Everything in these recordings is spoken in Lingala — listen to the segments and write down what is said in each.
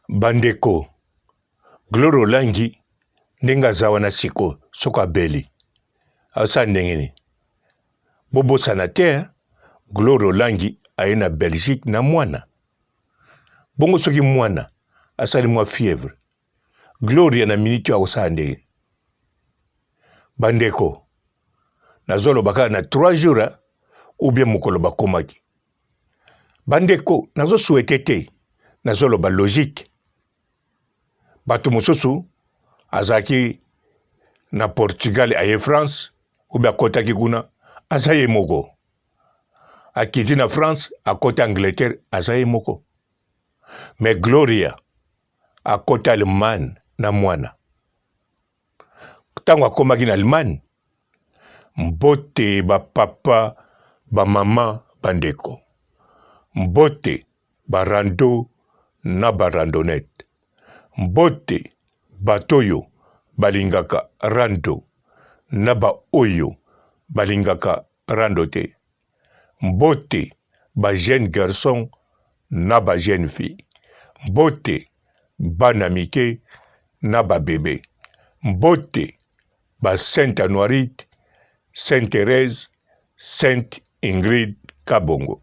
Bandeko, Gloire Olangi, Nenga Zawana Siko, Soka Beli. Asa Nengeni. Bobo Sanater, Gloire Olangi, Aena Belgique na mwana. Bongo soki mwana, asali mwa fièvre. Gloria na minute ya osande. Bandeko, nazolo baka na 3 jours, ou bien mokolo bakomaki. Bandeko, nazo souhaité nazolo ba logique. Bato mosusu azaki na Portugal aye France ou bien akotaki kuna azaye moko. Akiti na France akoti Angleterre azaye moko. Mais Gloria akoti Allemagne na mwana. Tango akomaki na Allemagne, mbote ba papa ba mama bandeko. Mbote ba rando na ba randonnette. Mbote batoyo balingaka rando na ba oyo balingaka rando te. Mbote ba jeune garçon na ba jeune fille. Mbote bana mike na ba bébé. Mbote ba Sainte Anoirite, Sainte Thérèse, Sainte Ingrid Kabongo.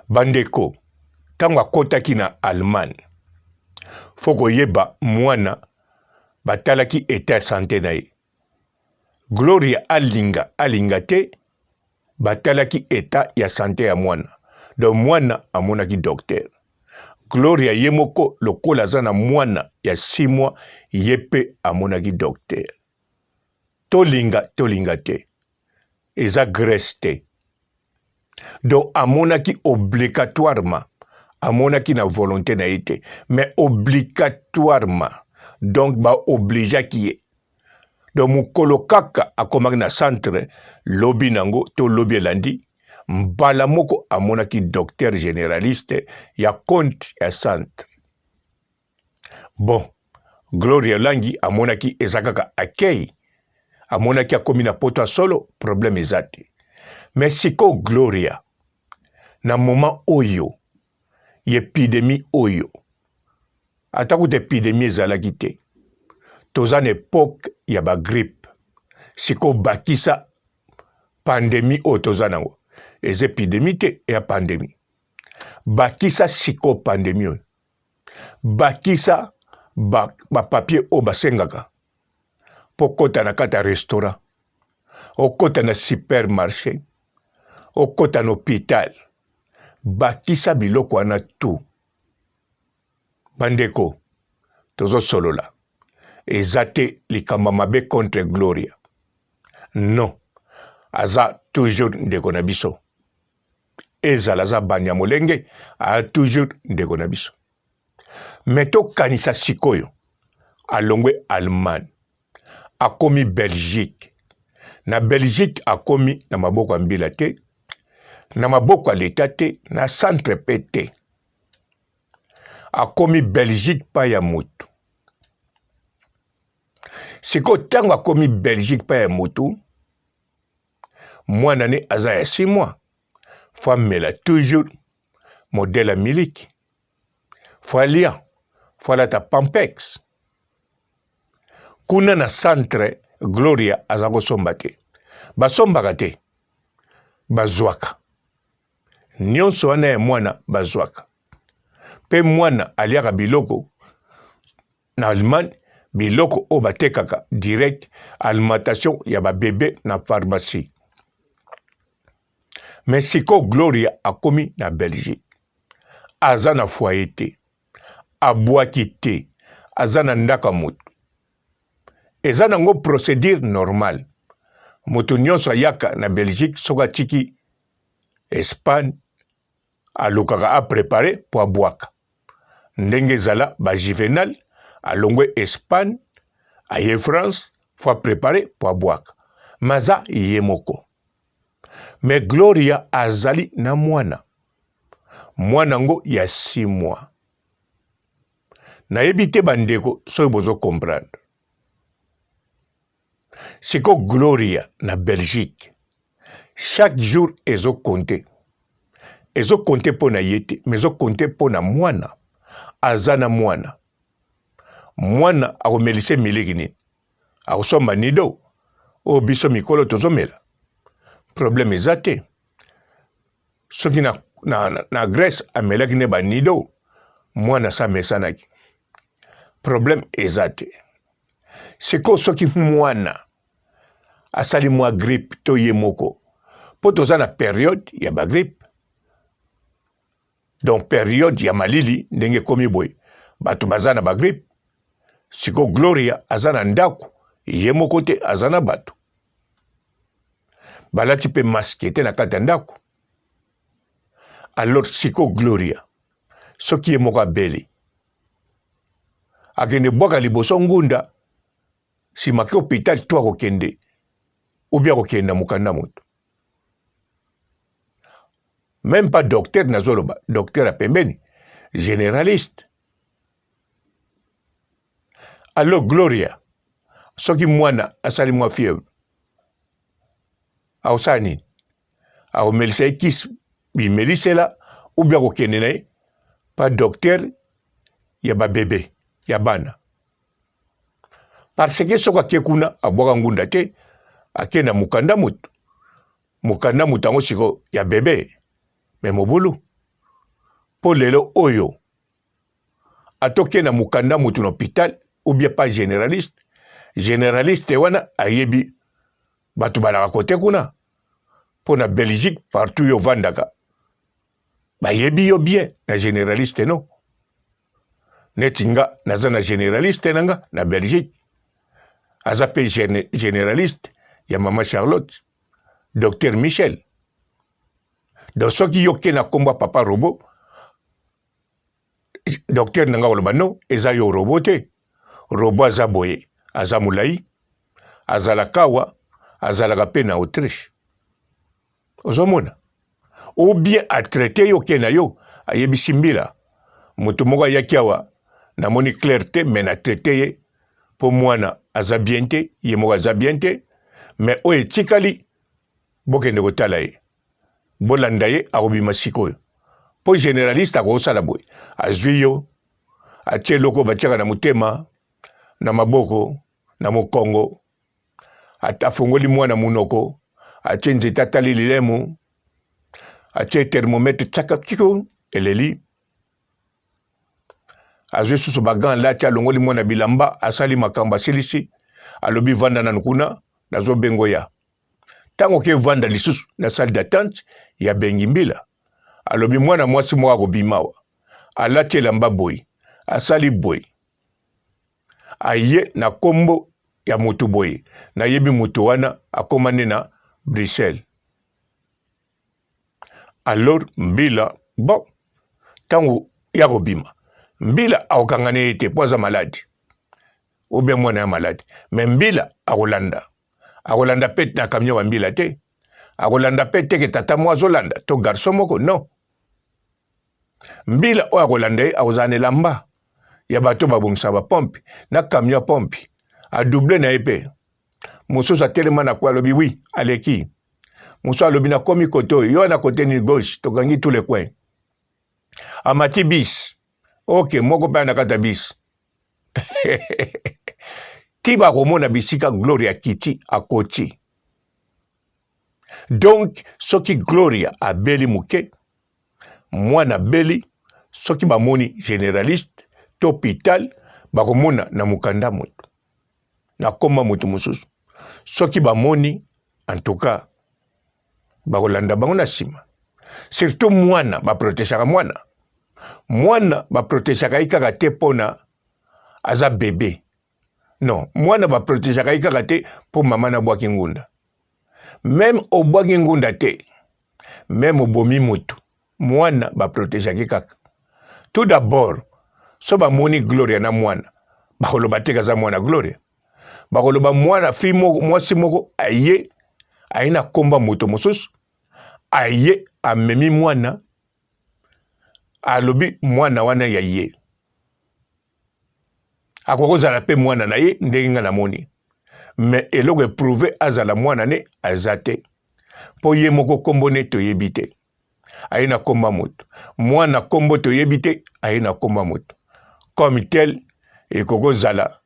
Bandeko, tango akotaki na Allemagne, foko yeba mwana batalaki état santé na ye. Gloria alinga te batalaki état ya santé ya mwana. Donc mwana amonaki docteur. Gloria yemoko lokola zana mwana ya 6 mois yepe amonaki docteur. Tolinga te. Eza graisse te. Donc amonaki obligatoirement. Amonaki na volonté na ite. Mais obligatoirement. Donc ba obligea ki ye. Donc mukolo kaka akomaki na centre lobi nango to lobi elandi. Mbala moko amonaki docteur généraliste ya compte ya centre. Bon, Gloria Langi amonaki ezakaka akei. Amonaki akomi na poto solo, problème ezate. Mais siko Gloria, na moment oyo, epidémie oyo, atakoute epidémie ezalaki te. Tozan époque ya ba grippe. Siko bakisa pandémie o tozanango. Ez épidémie te ya pandémie. Bakisa siko pandémie. Bakisa ba papier o basengaka. Pokota na kata restaurant. Okota na supermarché. Okota na hôpital. Bakisa biloko wana tout. Bandeko, tozo solola. Ezate likamba mabe contre Gloria. Non. Aza toujours ndeko na biso. Ezala za banya molenge, a toujours ndeko na biso. Meto kanisa sikoyo, alongwe Allemagne, akomi Belgique. Na Belgique akomi na maboko mbila te, na maboko l'État te, na centre PT. Akomi Belgique pa ya mutu. Siko tango akomi Belgique pa ya mutu, mwana ne aza ya 6 mois. Faut mela toujours modèle miliki. Faut lia. Faut la ta Pampex. Kuna na centre Gloria azako sombate. Basombaka te. Bazwaka. Nyonso wana ya mwana bazwaka. Pe mwana aliaka biloko na Allemagne, biloko o batekaka direct alimentation ya ba bébé na pharmacie. Mais siko Gloria akomi na Belgique. Aza na foyer te. Abwaki te. Aza na ndaka mutu. Eza nango procédure normale. Mutu nyonso ayaka na Belgique soka tiki Espagne alukaka a préparer po abwaka. Ndenge zala ba juvenal alongwe Espagne aye France faut préparer po abwaka. Maza yemoko. Mais Gloria azali na mwana. Mwana ngo ya 6 mois. Na ebite bandeko soy bozo comprendre. Siko Gloria na Belgique. Chaque jour ezo compter. Ezo compter po na yete, mais ezo compter po na mwana. azana mwana mwana akomelise miliki nini akosomba nido oyo biso mikolo tozomela problème eza te soki na Grèce amelaki ne banido mwana samesanaki problème eza te siko soki mwana asali mwa grippe to ye moko po toza na période ya bagrippe donc période ya malili ndenge komi boye bato baza na bagrippe siko Gloria aza na ndako ye moko te aza na bato balati mpe maske te na kati ya ndako alors siko Gloria soki ye moko abeli akende bwaka liboso ngunda simaki hôpital to akokende ubia akokenda mokanda moto même pas docteur nazoloba docteur ya pembeni généraliste alors Gloria soki mwana asali mwa fièvre aosala nini akomelisa ye kisi bimelisela ubia akokende na ye pa docteur ya babebe ya bana parce que soki ake kuna abwaka ngunda te akenda mokanda moto yango siko ya bebe me mobulu po lelo oyo atokenda mokanda moto na hôpital ou bien pas généraliste wana ayebi bato balaka kote kuna po na Belgique partout yo vandaka bayebi yo bien na généraliste non neti nga naza na généraliste nanga na Belgique aza pe généraliste ya mama Charlotte docteur Michel donc soki yo ke na komba papa robot docteur nanga oloba no eza yo robot te robot aza boye aza mulai azalaka awa azalaka pe na Autriche ozomona ou bien atraité yo ke na yo ayebisi mbila moto moko ayaki awa namoni clair te me na traité ye po mwana aza bien te ye moko aza bien te me oyo etikali bokende kotala ye bolanda ye akobima sikoyo po généraliste akosala boye azwi yo atie eloko batiaka na motema na maboko na mokongo afongoli mwana munoko atie nzete atali lilemu atie thermomètre tsaka kiko eleli azwi susu bagan lati alongoli mwana bilamba asali makambo asilisi alobi vanda na nkuna nazobengo ya ntango ke vanda lisusu na salle d'attente ya bengi mbila alobi mwana mwasi moko akobimawa alati elamba boye asali boye aye na kombo ya moto boye nayebi moto wana akomane na Bruxelles alors mbila bon ntango ya kobima mbila akokanga ne ete po aza maladi ou bien mwana ya maladi me mbila akolanda pe na camion wa mbila te akolanda pe teke tata mwa azolanda to garçon moko non mbila oyo akolanda ye akozala na elamba ya bato babongisa bapompe na camion ya pompe adouble na ye pe mosusu atelema na kwa alobi wi aleki mosusu alobi nakomi kote oyo yo na kote ni gauche tokangi tous les coins amati bis ok moko mpe na kata bis ti bakomona bisika Gloria kiti akoti donc soki Gloria abeli moke mwana beli soki bamoni généraliste to hôpital bakomona na mokanda moto na koma moto mosusu soki bamoni en tout cas bakolanda bango na nsima surtout mwana baprotejaka mwana baprotejaka ye kaka te mpona aza bebe non mwana baprotejaka ye kaka te mpo mama nabwaki ngunda même obwaki ngunda te même obomi motu mwana baprotejaki kaka tout d'abord so bamoni Gloria na mwana bakoloba te kaza mwana Gloria bakoloba mwana fi moko mwasi moko aye na komba moto mosusu aye amemi mwana alobi mwana wana ya ye akokozala pe mwana na ye ndenge nga namoni me eloko eprouve azala mwana ne aza te po ye moko kombo ne toyebi te aye na komba moto mwana kombo toyebi te aye na komba moto comme tel ekoko zala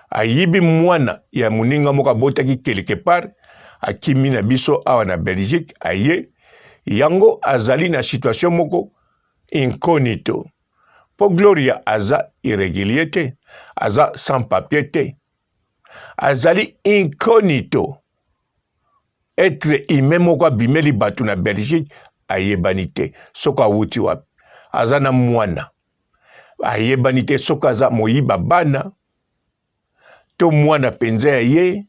ayibi mwana ya muninga moko abotaki quelque part akimi na biso awa na Belgique aye yango azali na situation moko incognito. Po Gloria aza irrégulier te, aza sans papier te, azali incognito. Être humain moko abimeli batu na Belgique ayebani te soka wuti wapi. Aza na mwana ayebani te soka aza moyiba bana to mwana penza ya ye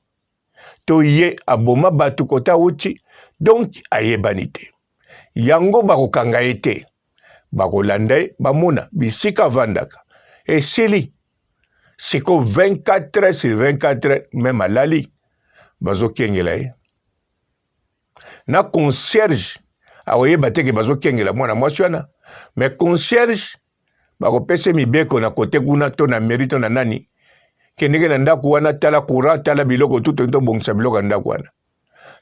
to ye aboma batu kota wuti, donc ayebani te. Yango bakokanga ye te, bakolanda ye bamona bisika vandaka esili siko 24 heures sur 24 heures même alali bazokengela ye na concierge akoyeba teke bazokengela mwana mwasi wana, mais concierge bakopesa mibeko na kote kuna to na mairie to na nani kendenge na ndako wana tala courant tala biloko tuto to bongisa biloko na ndako wana.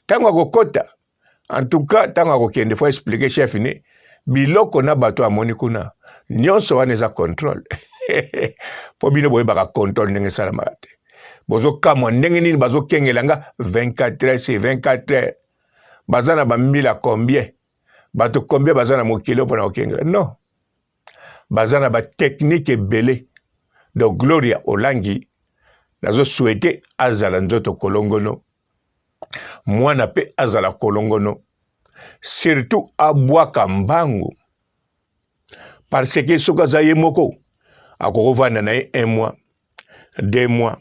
Tango akokota en tout cas tango akokende faut expliquer chef ne biloko na bato amoni kuna nyonso wana eza contrôle. Po bino boyebaka contrôle ndenge esalamaka te. Bozokamwa ndenge nini bazokengelanga 24 heures c'est 24 heures. Baza na bambila combien? Bato combien baza na mokili mpona kokengela? Non. Baza na batechnique ebele. Donc Gloria Olangi nazo souhaiter azala nzoto kolongono. Mwana pe azala kolongono. Surtout abwaka mbangu. Parce que soka za ye moko akokovanda na ye 1 mois, 2 mois.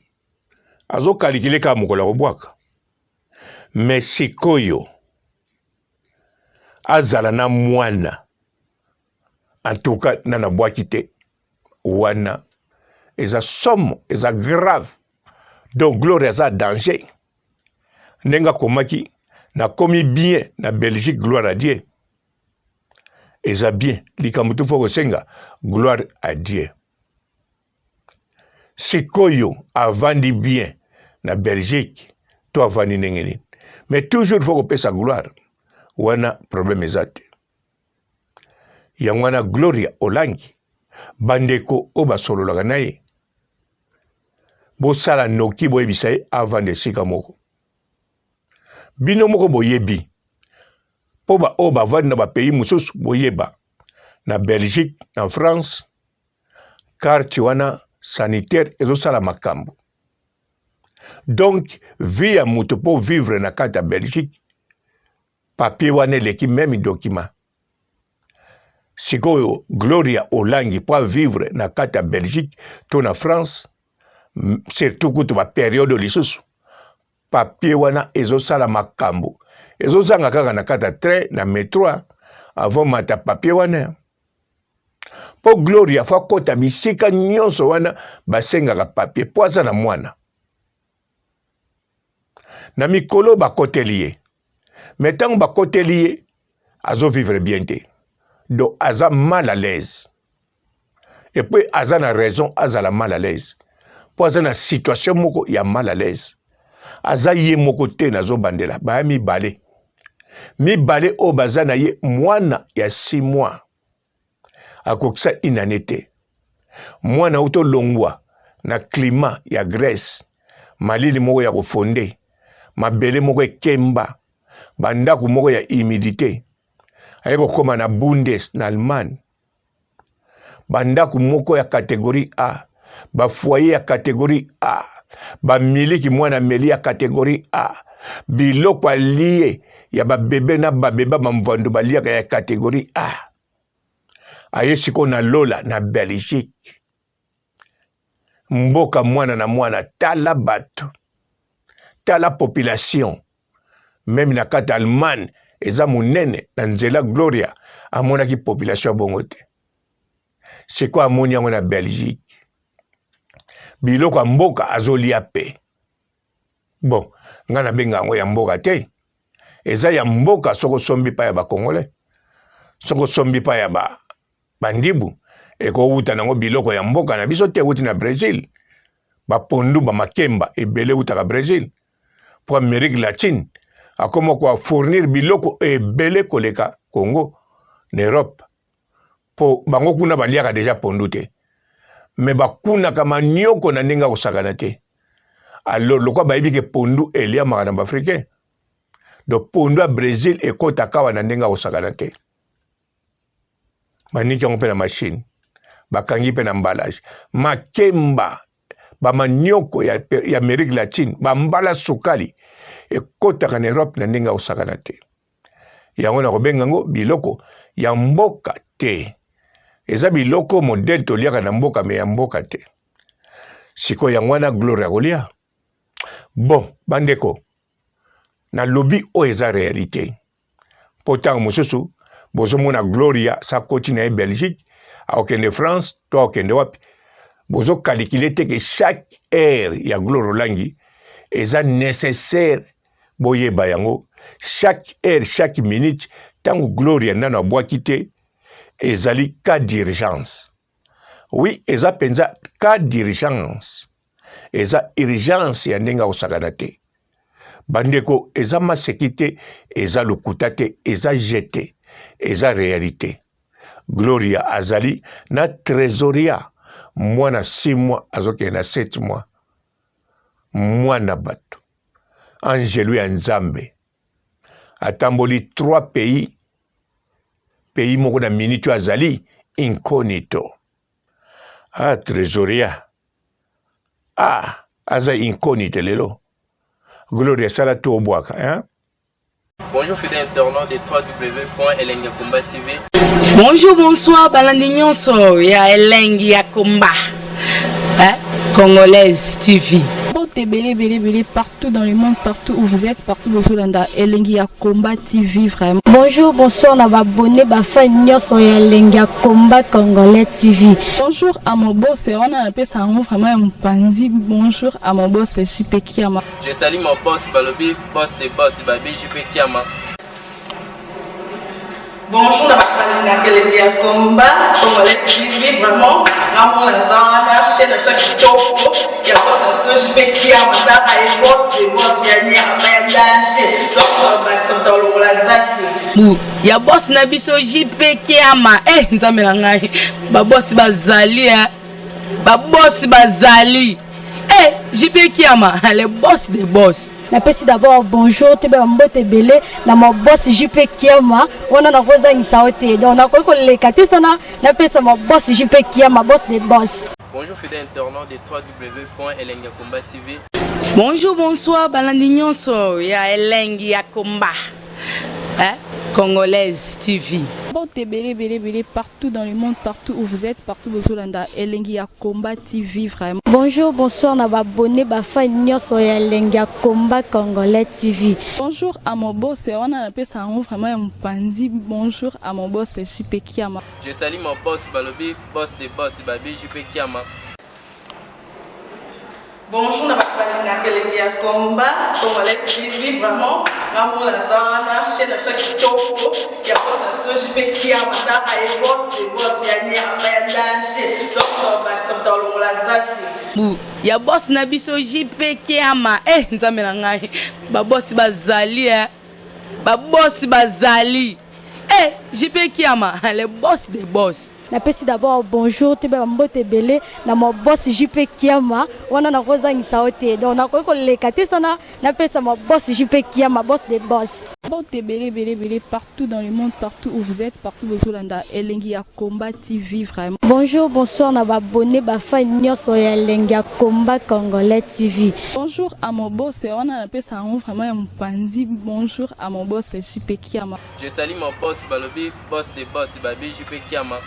Azo kalikile ka mokola kobwaka. Mais sikoyo azala na mwana. En tout cas nana bwaki te wana eza somme eza grave. Donc Gloria eza danger. Nenga komaki na komi bien na Belgique, gloire à Dieu. Eza bien, likamutu foko senga, gloire à Dieu. Sikoyo avandi bien na Belgique, to avandi nengeni. Mais toujours foko pesa gloire. Wana problème ezate. Yangwana Gloria Olangi, bandeko oba solo laga naye. Bo sala noki boye bisaye avant de sika moko. Bino moko boyebi. Po ba oba vandi na ba pays mususu boyeba. Na Belgique, na France, car wana sanitaire ezo sala makambo. Donc, via mutu po vivre na kata Belgique, papier wane leki même document. Sikoyo Gloria Olangi po vivre na kata Belgique, to na France, surtout kutu ba période lisusu. Papier wana ezo sala makambo. Ezo zanga kaka na kata train na métro avant mata papier wana. Po Gloria fa kota bisika nyonso wana basengaka papier po aza na mwana. Na mikolo bakoteli ye. Mais tango bakoteli ye azo vivre bien te. Donc aza mal à l'aise. Et puis aza na raison aza la mal à l'aise. Po aza na situation moko ya mal à l'aise. Aza ye moko te nazo bandela ba mibale. Mibale o baza na ye mwana ya 6 mois. Akokisa inanete. Mwana uto longwa na climat ya Grèce. Malili moko ya kofonde. Mabele moko ekemba. Bandaku moko ya humidité. Ayeko koma na Bundes na Allemagne. Bandaku moko ya catégorie A. Ba foyer ya catégorie A. Ba miliki mwana meli ya catégorie A. Biloko alie ya ba bebe na ba beba bamvando baliaka ya catégorie A. Aye siko na lola na Belgique. Mboka mwana na mwana tala bato. Tala population. Même na kata Allemagne eza munene na nzela Gloria amonaki population bongo te. Siko amoni yango na Belgique. Biloko ya mboka azolia pe. Bon, nga na benga yango ya mboka te. Eza ya mboka soko sombi pa ya ba Congolais. Soko sombi pa ya bandibu. Eko uta nango biloko ya mboka na biso te uti na Brésil. Ba pondu ba makemba ebele uta ka Brésil. Pour Amérique latine. Akoma kwa fournir biloko ebele koleka Congo, na Europe. Po bango kuna baliaka deja pondu te. me bakunaka manioko na ndenge kosakana te. Alors lokwa bayebi ke pondu eliamaka na baafricain. Donc pondu ya Brésil ekotaka awa na ndenge kosakana te. Baniki yango mpe na machine. Bakangi mpe na emballage. Makemba bamanioko ya Amérique latine bambala sukali ekotaka na Europe na ndenge kosakana te. Yango na kobenga ngo biloko ya mboka te. Eza biloko modèle toliaka na mboka me ya mboka te. Siko yango wana gloire ya kolia. Bon, bandeko, na lobby o eza réalité. Pourtant mosusu bozomona Gloria sa koti na Belgique, aokende France, to aokende wapi. Bozo calculer te que chaque heure ya Gloire Olangi eza nécessaire boyeba yango. Chaque heure, chaque minute, tango Gloria nana boaki te ezali cas d'urgence. Oui, eza penza cas d'urgence. Eza urgence ya ndenga osakana te. Bandeko, eza masekite, eza lokuta te, eza jeté, eza réalité. Gloria azali na trésoria. Mwana 6 mois, azoke na 7 mois. Mwana bato. Angelu ya Nzambe. Atamboli 3 pays. Pays moko na minute azali incognito. Ah, trésoria. Ah, aza incognito lelo. Gloria sala to obwaka, hein? Bonjour fidèles internautes de www.elengiakomba TV. Bonjour, bonsoir, balandi nyonso ya Elengi ya Komba. Hein? Congolaise TV. Belé partout dans le monde, partout où vous êtes, partout où vous êtes, Elengi ya Komba TV vraiment. Bonjour, bonsoir, na abonné ba fan nyonso ya Elengi ya Komba Congolais TV. Bonjour à mon boss, on a appelé ça vraiment un pandi. Bonjour à mon boss, JP Kiama. Je salue mon boss Balobi, boss des boss Babi, JP Kiama. Bonjour, la famille na Elengi ya Komba Congolais TV vraiment. Ramon Zana, chaîne de chaque topo, il y a boss de JP Kiama, et boss des boss, il y a un danger. Donc, on va s'entendre la zaki. Ya boss na biso JP Kiama. Nzambe na ngai. Ba boss bazali Ba boss bazali. JP Kiama, le boss des boss. Napesi d'abord bonjour, te ba mbote belé na mo boss JP Kiama, on a rosa ngisaote. Donc na ko lekati sana, napesa mo boss JP Kiama, boss des boss. Bonjour fidèles internautes de www.elengiakomba TV. Bonjour, bonsoir, balandi nyonso ya Elengi ya Komba. Hein? Congolaise TV. Belé partout dans le monde, partout où vous êtes, partout où vous êtes, Elengi ya Komba TV vraiment. Bonjour, bonsoir, na abonné ba fan nyonso ya Elengi ya Komba Congolais TV. Bonjour à mon boss, on a appelé ça vraiment un pandi. Bonjour à mon boss, JP Kiama. Je salue mon boss Balobi, boss des boss Babi, JP Kiama. Bonjour, la famille na Elengi ya Komba Congolais TV vraiment. Ramon Zana, chaîne de chaque topo, il y a boss de JP Kiama, et boss des boss, il y a un danger. Donc, on va s'entendre la zaki. Ya boss na biso JP Kiama. Nzambe na ngai. Ba boss bazali Ba boss bazali. JP Kiama, le boss des boss. Napesi d'abord bonjour, te ba mbote belé na mo boss JP Kiama, on a rosa ngisaote. Donc na ko lekati sana, napesa mo boss JP Kiama, boss des boss. Belé partout dans le monde, partout où vous êtes, partout où vous êtes, Elengi ya Komba TV vraiment. Bonjour, bonsoir, na abonné ba fan nyonso ya Elengi ya Komba Congolais TV. Bonjour à mon boss, on a appelé ça vraiment un pandi. Bonjour à mon boss, JP Kiama. Je salue mon boss Balobi, boss des boss Babi, JP Kiama.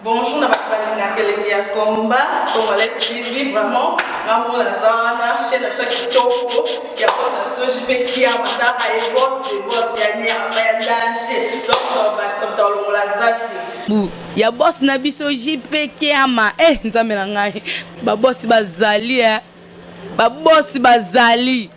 Bonjour, la famille na Elengi ya Komba Congolais TV vraiment. Ramon Zana, chaîne de chaque topo, il y a boss de JP Kiama, et boss des boss, il y a un danger. Donc, on va s'entendre la zaki. Ya boss na biso JP Kiama. Nzambe na ngai. Ba boss bazali Ba boss bazali.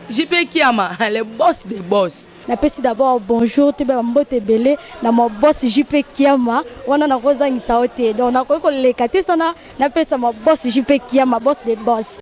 JP Kiama, le boss des boss. Napesi d'abord bonjour, te ba mbote belé na mo boss JP Kiama, on a rosa ngisaote. Donc na ko lekati sana, napesa mo boss JP Kiama, boss des boss.